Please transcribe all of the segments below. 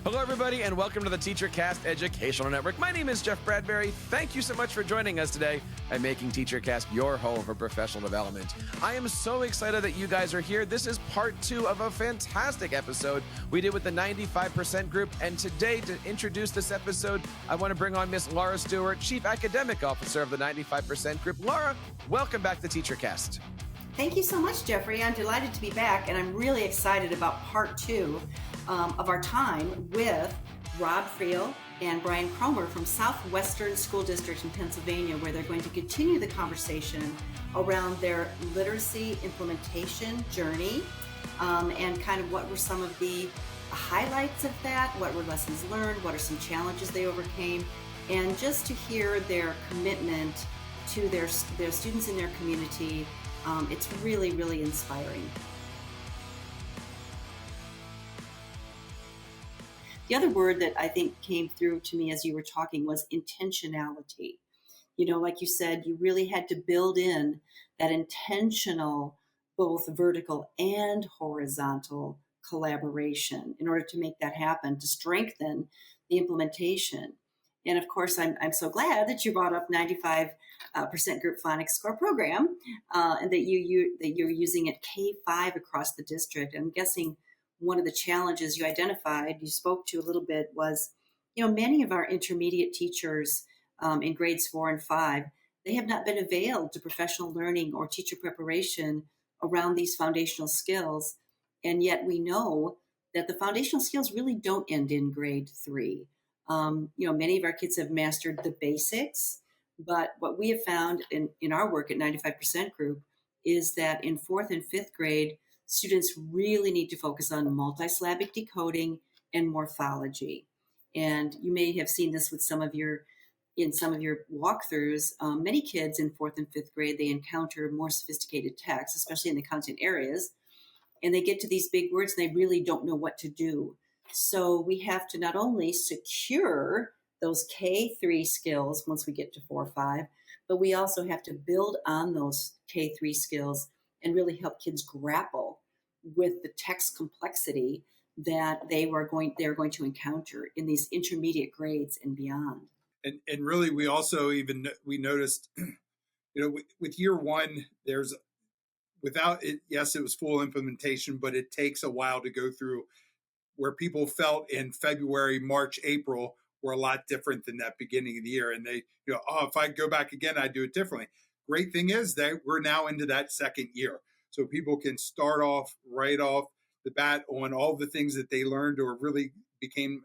Hello, everybody, and welcome to the TEACHERCAST Educational Network. My name is Jeff Bradbury. Thank you so much for joining us today and making TEACHERCAST your home for professional development. I am so excited that you guys are here. This is part 2 of a fantastic episode we did with the 95% group. And today, to introduce this episode, I want to bring on Miss Laura Stewart, Chief Academic Officer of the 95% group. Laura, welcome back to TEACHERCAST. Thank you so much, Jeffrey. I'm delighted to be back, and I'm really excited about part 2 of our time with Rob Friel and Brian Cromer from Southwestern School District in Pennsylvania, where they're going to continue the conversation around their literacy implementation journey and kind of what were some of the highlights of that, what were lessons learned, what are some challenges they overcame, and just to hear their commitment to their students in their community. It's really, really inspiring. The other word that I think came through to me as you were talking was intentionality. You know, like you said, you really had to build in that intentional, both vertical and horizontal collaboration in order to make that happen, to strengthen the implementation. And of course, I'm so glad that you brought up 95% group phonics score program and that you're using it K-5 across the district. I'm guessing one of the challenges you identified, you spoke to a little bit, was, you know, many of our intermediate teachers in grades 4 and 5, they have not been availed to professional learning or teacher preparation around these foundational skills. And yet we know that the foundational skills really don't end in grade 3. Many of our kids have mastered the basics, but what we have found in our work at 95% group is that in 4th and 5th grade, students really need to focus on multisyllabic decoding and morphology. And you may have seen this with some of your walkthroughs. Many kids in 4th and 5th grade, they encounter more sophisticated text, especially in the content areas, and they get to these big words and they really don't know what to do. So we have to not only secure those K3 skills once we get to 4 or 5, but we also have to build on those K3 skills and really help kids grapple with the text complexity that they're going to encounter in these intermediate grades and beyond. And really, we also we noticed, with year 1, there's without it. Yes, it was full implementation, but it takes a while to go through. Where people felt in February, March, April were a lot different than that beginning of the year. And they, if I go back again, I'd do it differently. Great thing is that we're now into that second year. So people can start off right off the bat on all the things that they learned or really became,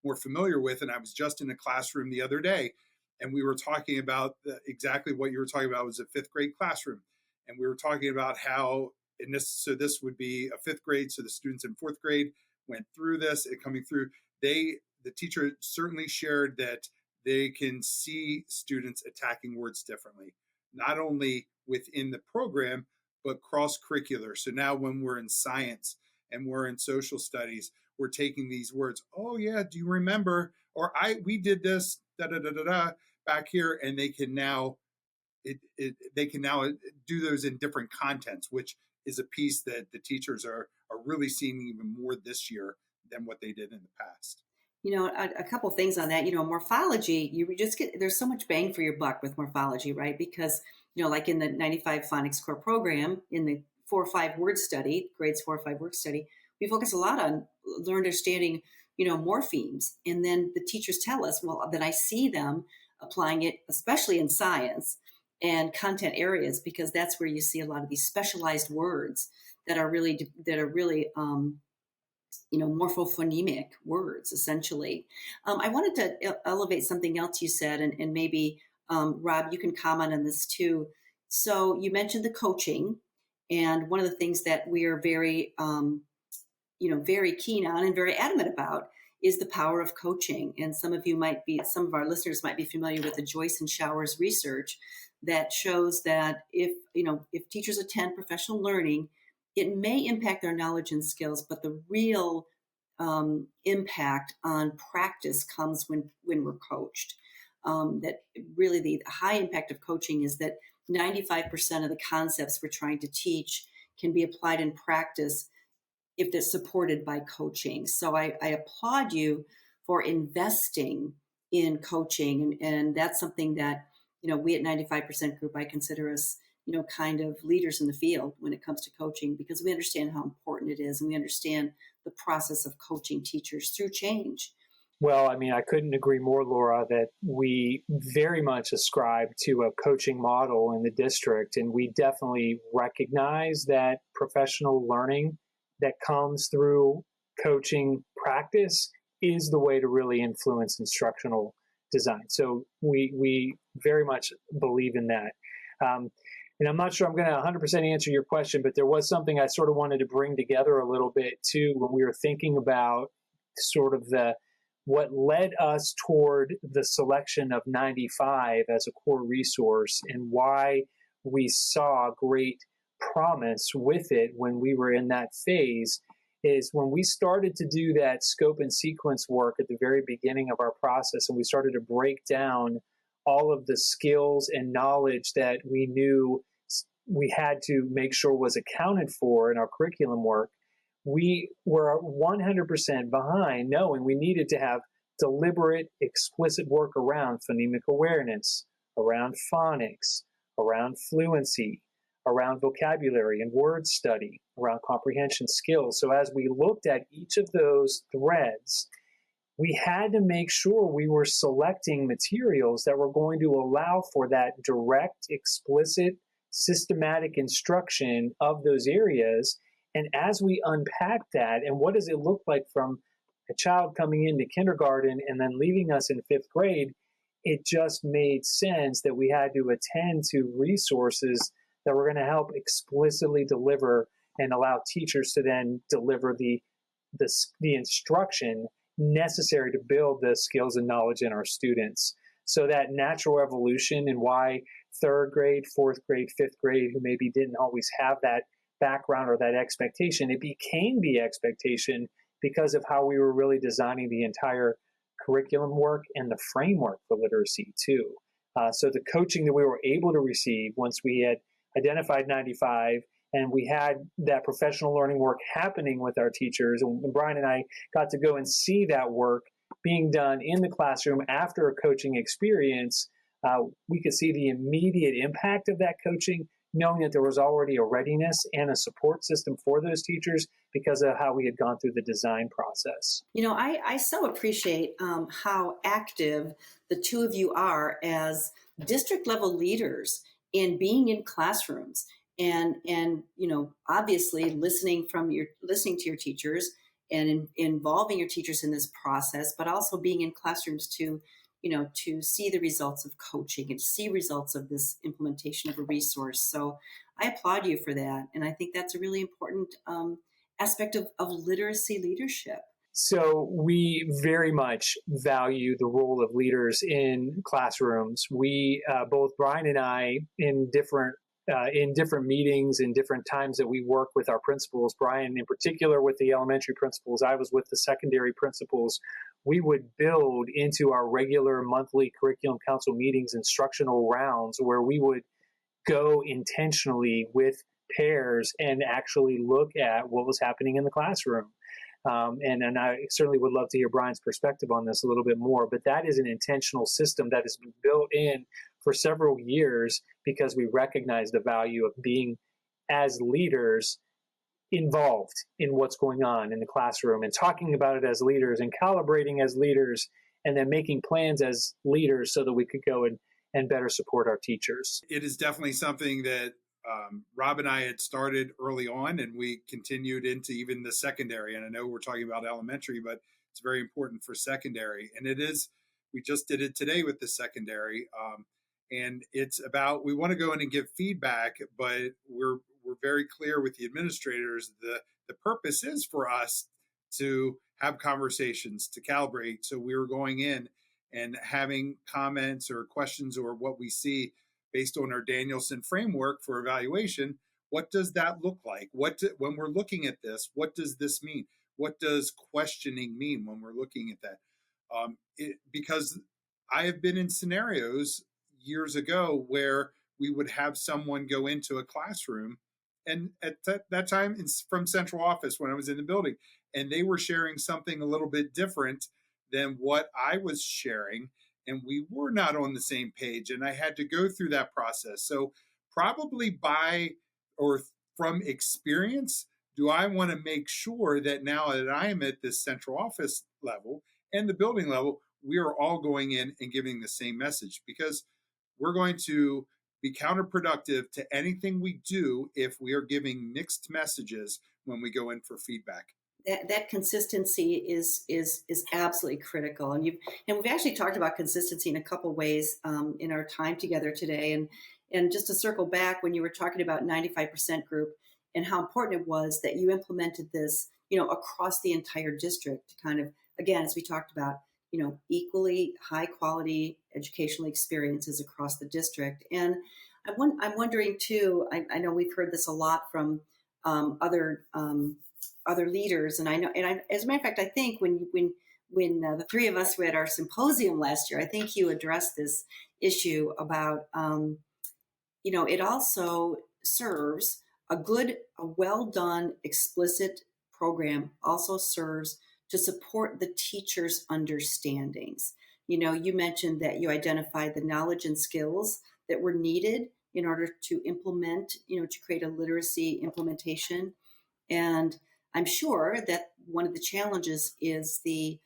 more familiar with. And I was just in a classroom the other day, and we were talking about exactly what you were talking about. It was a 5th grade classroom. And we were talking about how, this would be a 5th grade. So the students in 4th grade went through this and coming through, the teacher certainly shared that they can see students attacking words differently, not only within the program, but cross-curricular. So now when we're in science and we're in social studies, we're taking these words, oh yeah, do you remember? Or we did this, back here, and they can now do those in different contents, which is a piece that the teachers are really seeing even more this year than what they did in the past. A couple things on that. Morphology, there's so much bang for your buck with morphology, right? Because, like in the 95 phonics core program, in the 4 or 5 word study, grades 4 or 5 word study, we focus a lot on understanding, morphemes. And then the teachers tell us, well, that I see them applying it, especially in science and content areas, because that's where you see a lot of these specialized words that are really morphophonemic words, essentially. I wanted to elevate something else you said, and maybe, Rob, you can comment on this too. So you mentioned the coaching, and one of the things that we are very, very keen on and very adamant about is the power of coaching. And some of our listeners might be familiar with the Joyce and Showers research that shows that if teachers attend professional learning, it may impact their knowledge and skills, but the real impact on practice comes when we're coached. That really the high impact of coaching is that 95% of the concepts we're trying to teach can be applied in practice if it's supported by coaching. So I applaud you for investing in coaching. And that's something that, we at 95% Group, I consider us, kind of leaders in the field when it comes to coaching, because we understand how important it is. And we understand the process of coaching teachers through change. Well, I mean, I couldn't agree more, Laura, that we very much ascribe to a coaching model in the district. And we definitely recognize that professional learning that comes through coaching practice is the way to really influence instructional design. So we very much believe in that. And I'm not sure I'm going to 100% answer your question, but there was something I sort of wanted to bring together a little bit too when we were thinking about sort of what led us toward the selection of 95 as a core resource and why we saw great promise with it when we were in that phase is when we started to do that scope and sequence work at the very beginning of our process, and we started to break down all of the skills and knowledge that we knew we had to make sure was accounted for in our curriculum work. We were 100% behind, knowing we needed to have deliberate, explicit work around phonemic awareness, around phonics, around fluency, around vocabulary and word study, around comprehension skills. So as we looked at each of those threads, we had to make sure we were selecting materials that were going to allow for that direct, explicit, systematic instruction of those areas. And as we unpack that, and what does it look like from a child coming into kindergarten and then leaving us in fifth grade, it just made sense that we had to attend to resources that were going to help explicitly deliver and allow teachers to then deliver the instruction necessary to build the skills and knowledge in our students. So that natural evolution and why third grade, fourth grade, fifth grade, who maybe didn't always have that background or that expectation, it became the expectation because of how we were really designing the entire curriculum work and the framework for literacy too. So the coaching that we were able to receive once we had identified 95 and we had that professional learning work happening with our teachers, and Brian and I got to go and see that work being done in the classroom after a coaching experience, we could see the immediate impact of that coaching, knowing that there was already a readiness and a support system for those teachers because of how we had gone through the design process. I so appreciate how active the two of you are as district level leaders in being in classrooms and obviously listening to your teachers and involving your teachers in this process, but also being in classrooms to see the results of coaching and see results of this implementation of a resource. So I applaud you for that. And I think that's a really important aspect of literacy leadership. So we very much value the role of leaders in classrooms. We, both Brian and I, in different meetings, in different times that we work with our principals, Brian in particular with the elementary principals, I was with the secondary principals, we would build into our regular monthly curriculum council meetings instructional rounds where we would go intentionally with pairs and actually look at what was happening in the classroom. And I certainly would love to hear Brian's perspective on this a little bit more, but that is an intentional system that has been built in for several years because we recognize the value of being, as leaders, involved in what's going on in the classroom and talking about it as leaders and calibrating as leaders and then making plans as leaders so that we could go and better support our teachers. It is definitely something that Rob and I had started early on, and we continued into even the secondary. And I know we're talking about elementary, but it's very important for secondary. And it is, we just did it today with the secondary. And it's about, we want to go in and give feedback, but we're very clear with the administrators. The purpose is for us to have conversations, to calibrate. So we were going in and having comments or questions or what we see based on our Danielson framework for evaluation. What does that look like? When we're looking at this, what does this mean? What does questioning mean when we're looking at that? Because I have been in scenarios years ago where we would have someone go into a classroom and at that time from central office when I was in the building, and they were sharing something a little bit different than what I was sharing, and we were not on the same page, and I had to go through that process. So probably by or from experience, do I want to make sure that now that I am at this central office level and the building level, we are all going in and giving the same message, because we're going to be counterproductive to anything we do if we are giving mixed messages when we go in for feedback. That consistency is absolutely critical, and we've actually talked about consistency in a couple ways in our time together today. And just to circle back, when you were talking about 95% group and how important it was that you implemented this, across the entire district, to kind of, again, as we talked about, equally high quality educational experiences across the district. And I'm wondering too, I know we've heard this a lot from other leaders, and as a matter of fact, I think when the three of us were at our symposium last year, I think you addressed this issue about, it also serves a well done, explicit program also serves to support the teacher's understandings. You mentioned that you identified the knowledge and skills that were needed in order to implement, to create a literacy implementation. And I'm sure that one of the challenges is the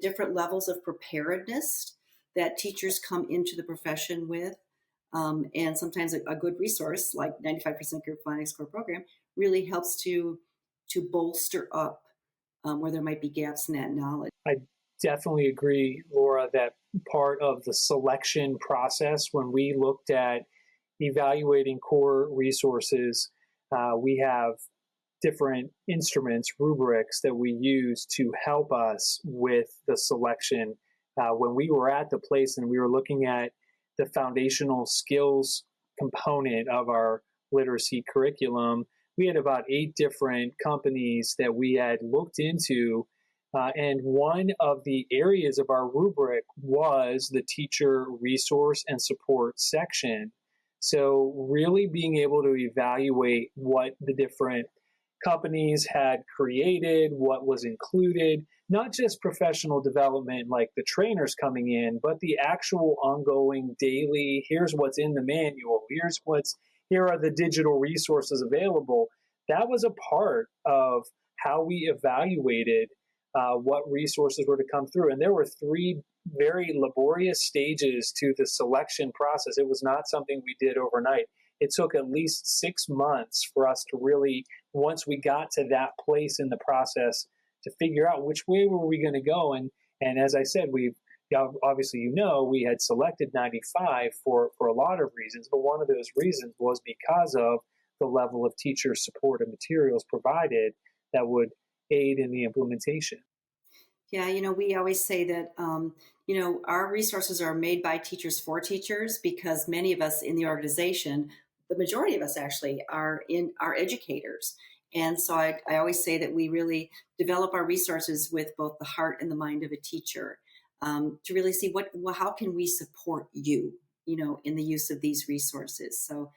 different levels of preparedness that teachers come into the profession with. And sometimes a good resource like 95% Group Phonics Core Program really helps to bolster up where there might be gaps in that knowledge. I definitely agree, Laura, that part of the selection process, when we looked at evaluating core resources, we have different instruments, rubrics that we use to help us with the selection. When we were at the place and we were looking at the foundational skills component of our literacy curriculum, we had about 8 different companies that we had looked into. And one of the areas of our rubric was the teacher resource and support section. So really being able to evaluate what the different companies had created, what was included, not just professional development like the trainers coming in, but the actual ongoing daily, here's what's in the manual, here are the digital resources available. That was a part of how we evaluated what resources were to come through. And there were 3 very laborious stages to the selection process. It was not something we did overnight. It took at least 6 months for us to really, once we got to that place in the process, to figure out which way were we going to go. And as I said, obviously, we had selected 95 for a lot of reasons, but one of those reasons was because of the level of teacher support and materials provided that would aid in the implementation. Yeah, we always say that, our resources are made by teachers for teachers, because many of us in the organization, the majority of us actually are educators. And so I always say that we really develop our resources with both the heart and the mind of a teacher, to really see how can we support you, in the use of these resources. So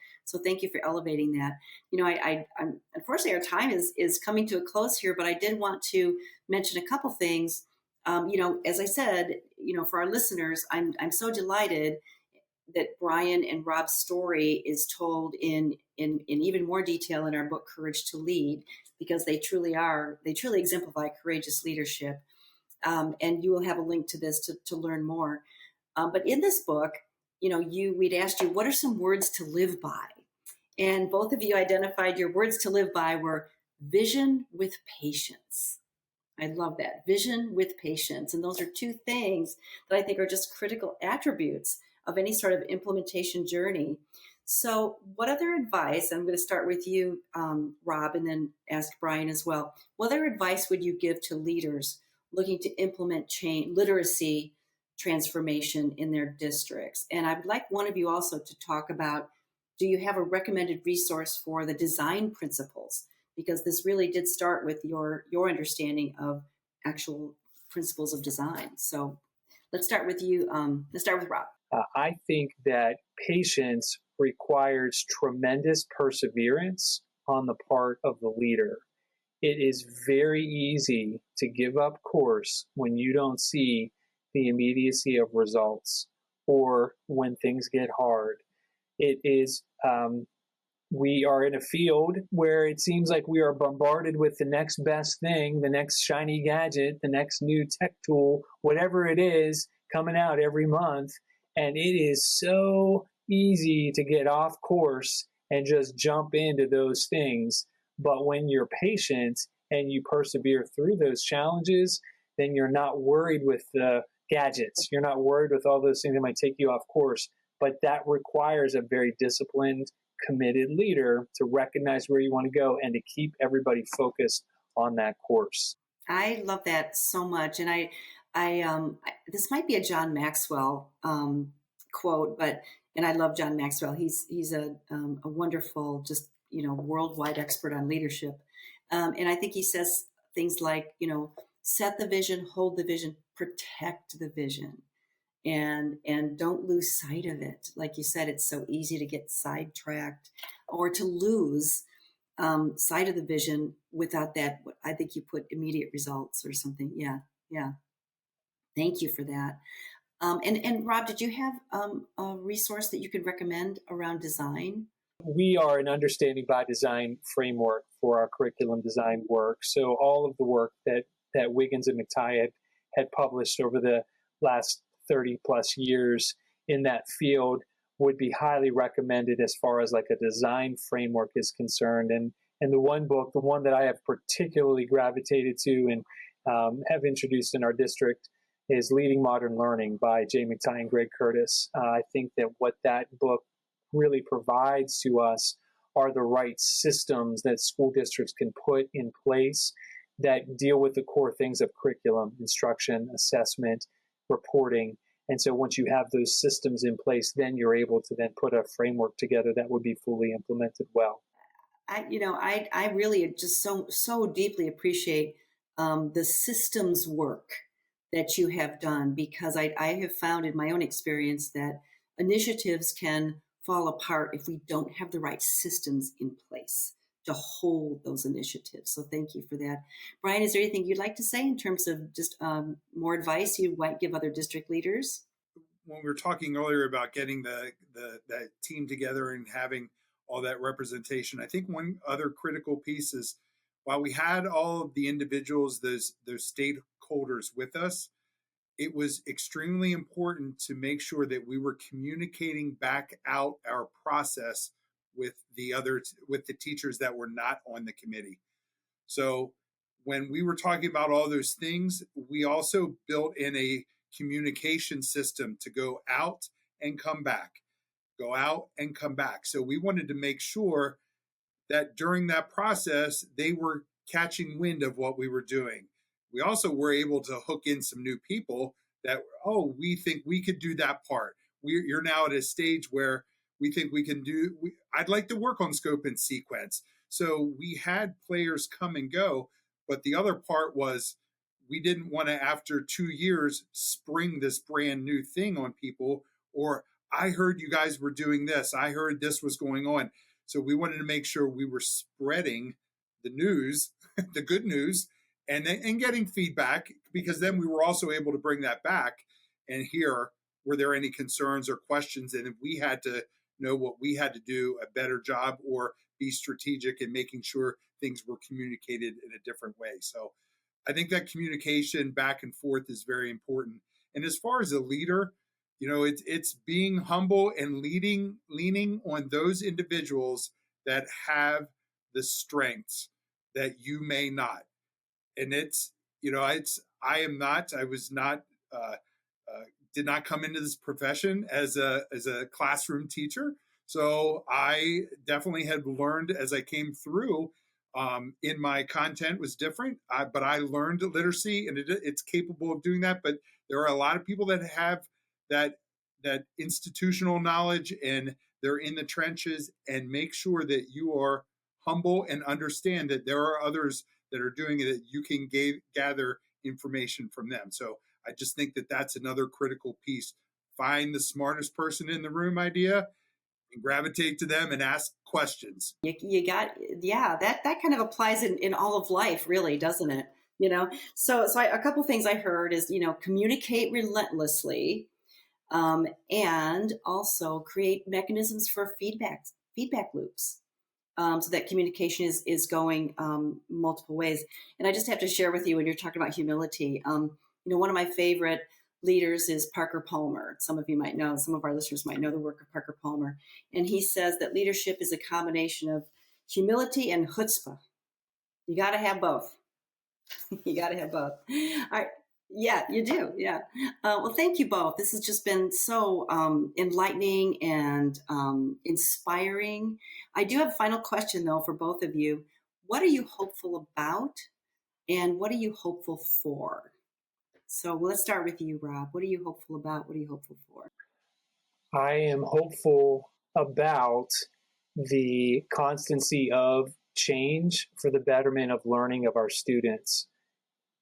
thank you for elevating that. I'm unfortunately, our time is coming to a close here, but I did want to mention a couple things. As I said, for our listeners, I'm so delighted that Brian and Rob's story is told in even more detail in our book, Courage to Lead, because they truly exemplify courageous leadership. And you will have a link to this to learn more. But in this book, we'd asked you, what are some words to live by? And both of you identified your words to live by were vision with patience. I love that. Vision with patience. And those are 2 things that I think are just critical attributes of any sort of implementation journey. So what other advice, I'm going to start with you, Rob, and then ask Brian as well. What other advice would you give to leaders looking to implement literacy transformation in their districts? And I'd like one of you also to talk about, do you have a recommended resource for the design principles? Because this really did start with your understanding of actual principles of design. So let's start with you. Let's start with Rob. I think that patience requires tremendous perseverance on the part of the leader. It is very easy to give up course when you don't see the immediacy of results or when things get hard. It is, we are in a field where it seems like we are bombarded with the next best thing, the next shiny gadget, the next new tech tool, whatever it is coming out every month. And it is so easy to get off course and just jump into those things. But when you're patient and you persevere through those challenges, then you're not worried with the gadgets. You're not worried with all those things that might take you off course. But that requires a very disciplined, committed leader to recognize where you want to go and to keep everybody focused on that course. I love that so much. And this might be a John Maxwell quote, and I love John Maxwell. He's a wonderful, just, worldwide expert on leadership. And I think he says things like, set the vision, hold the vision, protect the vision, and don't lose sight of it. Like you said, it's so easy to get sidetracked or to lose sight of the vision without that. I think you put immediate results or something. Yeah. Thank you for that. And Rob, did you have a resource that you could recommend around design? We are an Understanding by Design framework for our curriculum design work. So all of the work that Wiggins and McTighe had published over the last 30 plus years in that field would be highly recommended as far as like a design framework is concerned. And the one book, the one that I have particularly gravitated to and have introduced in our district, is Leading Modern Learning by Jay McTighe and Greg Curtis. I think that what that book really provides to us are the right systems that school districts can put in place that deal with the core things of curriculum, instruction, assessment, reporting. And so once you have those systems in place, then you're able to then put a framework together that would be fully implemented well. I really just so deeply appreciate the systems work that you have done, because I have found in my own experience that initiatives can fall apart if we don't have the right systems in place to hold those initiatives. So thank you for that. Brian, is there anything you'd like to say in terms of just more advice you might give other district leaders? When we were talking earlier about getting that team together and having all that representation, I think one other critical piece is, while we had all of the individuals, those stakeholders with us, it was extremely important to make sure that we were communicating back out our process with the teachers that were not on the committee. So when we were talking about all those things, we also built in a communication system to go out and come back, go out and come back. So we wanted to make sure that during that process, they were catching wind of what we were doing. We also were able to hook in some new people that, we think we could do that part. You're now at a stage where we think we can I'd like to work on scope and sequence. So we had players come and go, but the other part was we didn't want to, after 2 years, spring this brand new thing on people, or I heard you guys were doing this, I heard this was going on. So we wanted to make sure we were spreading the news, the good news, and getting feedback, because then we were also able to bring that back and hear, were there any concerns or questions? And if we had to know what we had to do a better job or be strategic in making sure things were communicated in a different way. So I think that communication back and forth is very important. And as far as a leader, it's being humble and leaning on those individuals that have the strengths that you may not. And did not come into this profession as a classroom teacher. So I definitely had learned as I came through, in my content was different, but I learned literacy, and it's capable of doing that. But there are a lot of people that have that institutional knowledge, and they're in the trenches, and make sure that you are humble and understand that there are others that are doing it, that you can gather information from them. So I just think that that's another critical piece. Find the smartest person in the room idea, and gravitate to them and ask questions. You got, yeah, that kind of applies in all of life, really, doesn't it? A couple things I heard is, communicate relentlessly, and also create mechanisms for feedback loops. So that communication is going multiple ways. And I just have to share with you, when you're talking about humility, one of my favorite leaders is Parker Palmer. Some of you might know, some of our listeners might know the work of Parker Palmer. And he says that leadership is a combination of humility and chutzpah. You got to have both. You got to have both. All right. Yeah, you do. Yeah. Well, thank you both. This has just been so enlightening and inspiring. I do have a final question, though, for both of you. What are you hopeful about, and what are you hopeful for? So let's start with you, Rob. What are you hopeful about? What are you hopeful for? I am hopeful about the constancy of change for the betterment of learning of our students.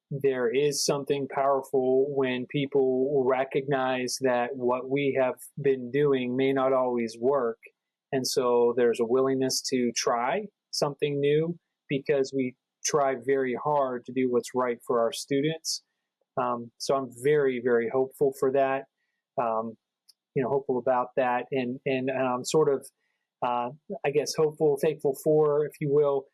There is something powerful when people recognize that what we have been doing may not always work. And so there's a willingness to try something new because we try very hard to do what's right for our students. So I'm very, very hopeful for that, hopeful about that. And I'm sort of, I guess, hopeful, thankful for, if you will,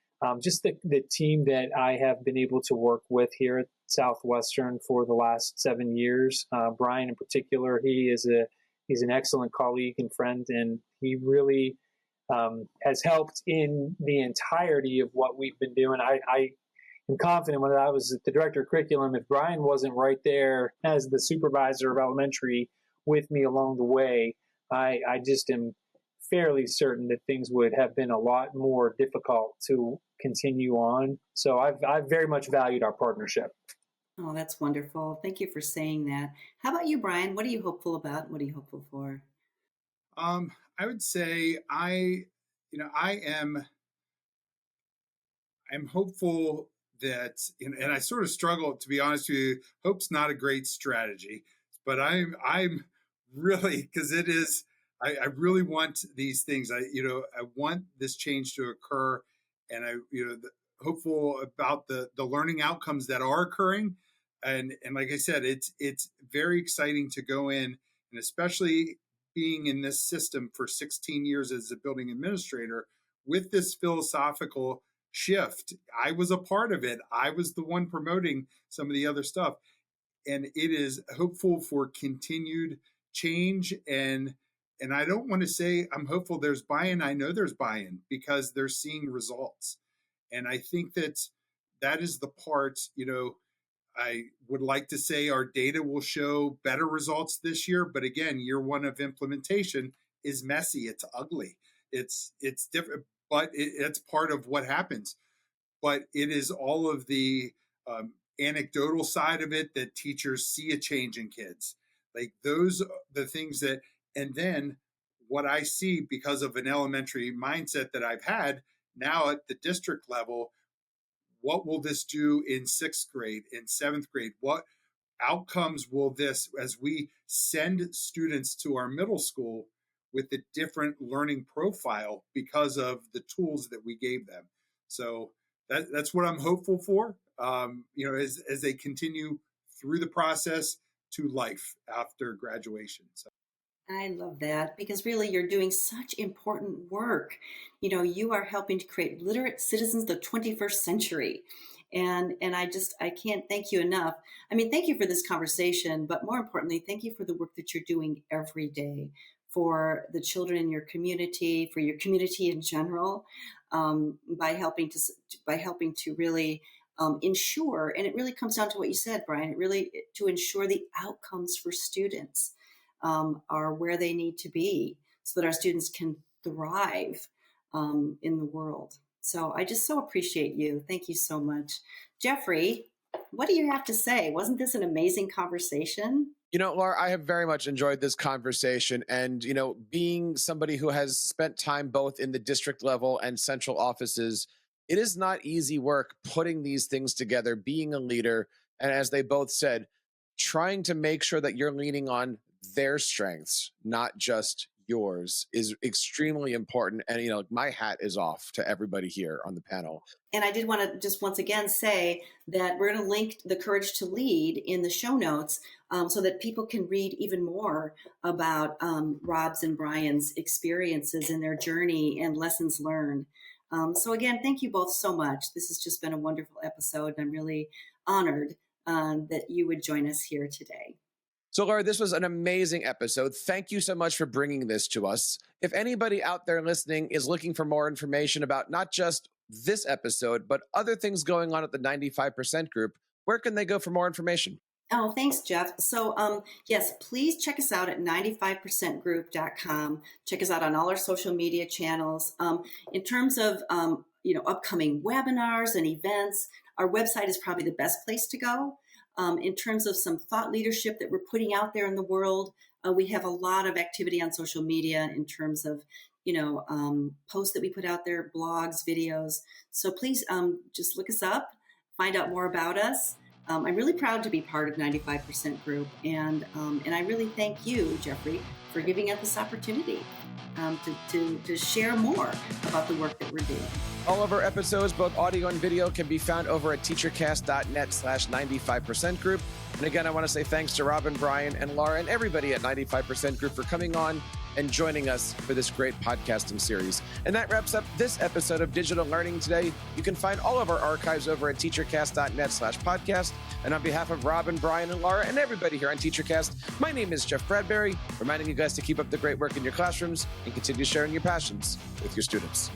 just the team that I have been able to work with here at Southwestern for the last 7 years. Brian in particular, he's an excellent colleague and friend, and he really has helped in the entirety of what we've been doing. I am confident when I was the director of curriculum, if Brian wasn't right there as the supervisor of elementary with me along the way, I just am fairly certain that things would have been a lot more difficult to continue on. So I've very much valued our partnership. Oh, that's wonderful. Thank you for saying that. How about you, Brian? What are you hopeful about? What are you hopeful for? I would say I'm hopeful that, and I sort of struggle, to be honest with you. Hope's not a great strategy, but I'm really, because it is. I really want these things. I want this change to occur, and hopeful about the learning outcomes that are occurring. And like I said, it's very exciting to go in, and especially being in this system for 16 years as a building administrator with this philosophical shift. I was a part of it. I was the one promoting some of the other stuff, and it is hopeful for continued change. And I don't want to say I'm hopeful there's buy-in. I know there's buy-in because they're seeing results. And I think that is the part, I would like to say our data will show better results this year. But again, year one of implementation is messy. It's ugly. It's different, but it's part of what happens. But it is all of the anecdotal side of it that teachers see a change in kids. Like those are the things that, and then what I see because of an elementary mindset that I've had now at the district level, what will this do in 6th grade, in 7th grade? What outcomes will this, as we send students to our middle school with a different learning profile because of the tools that we gave them? So that's what I'm hopeful for, as they continue through the process to life after graduation. So. I love that, because really you're doing such important work. You are helping to create literate citizens of the 21st century. And I can't thank you enough. I mean, thank you for this conversation, but more importantly, thank you for the work that you're doing every day for the children in your community, for your community in general, by helping to really ensure, and it really comes down to what you said, Brian, to ensure the outcomes for students are where they need to be so that our students can thrive in the world. So I just so appreciate you. Thank you so much. Jeffrey, what do you have to say? Wasn't this an amazing conversation? Laura, I have very much enjoyed this conversation. And, being somebody who has spent time both in the district level and central offices, it is not easy work putting these things together, being a leader. And as they both said, trying to make sure that you're leaning on their strengths, not just yours is extremely important. And, my hat is off to everybody here on the panel. And I did want to just once again say that we're going to link the Courage to Lead in the show notes so that people can read even more about Rob's and Brian's experiences in their journey and lessons learned. So again, thank you both so much. This has just been a wonderful episode, and I'm really honored that you would join us here today. So, Laura, this was an amazing episode. Thank you so much for bringing this to us. If anybody out there listening is looking for more information about not just this episode, but other things going on at the 95% group, where can they go for more information? Oh, thanks, Jeff. So, yes, please check us out at 95percentgroup.com. Check us out on all our social media channels. In terms of, upcoming webinars and events, our website is probably the best place to go. In terms of some thought leadership that we're putting out there in the world, we have a lot of activity on social media in terms of, posts that we put out there, blogs, videos. So please just look us up, find out more about us. I'm really proud to be part of 95% Group, and I really thank you, Jeffrey, for giving us this opportunity to share more about the work that we're doing. All of our episodes, both audio and video, can be found over at teachercast.net/95% group. And again, I want to say thanks to Rob and Brian and Laura and everybody at 95% Group for coming on and joining us for this great podcasting series. And that wraps up this episode of Digital Learning Today. You can find all of our archives over at teachercast.net/podcast. And on behalf of Rob and Brian and Laura and everybody here on TEACHERCAST, my name is Jeff Bradbury, reminding you guys to keep up the great work in your classrooms and continue sharing your passions with your students.